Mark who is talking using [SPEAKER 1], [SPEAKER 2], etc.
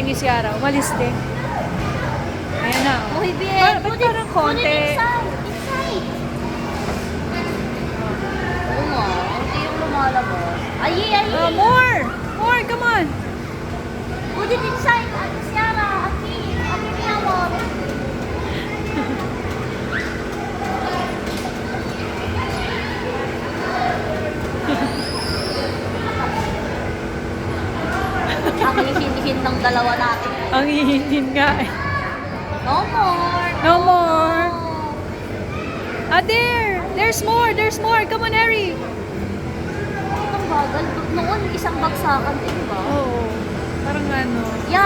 [SPEAKER 1] ni Ciara. Umalis din. Ayan na. Oh.
[SPEAKER 2] Uy, bien.
[SPEAKER 1] Ba't parang konti?
[SPEAKER 2] Inside. Oo nga. Hindi yung lumalabas. Ayi.
[SPEAKER 1] More! More! Come on!
[SPEAKER 2] Put it inside. Ate Ciara. Aki niyawag. Ang hihin ng dalawa natin.
[SPEAKER 1] Ang hihinhin nga eh.
[SPEAKER 2] No more.
[SPEAKER 1] No more! Ah, there! There's more! There's more! Come on, Harry!
[SPEAKER 2] Ang bagal. Noon, isang bagsakan, di ba?
[SPEAKER 1] Oo. Parang ano.
[SPEAKER 2] Yeah,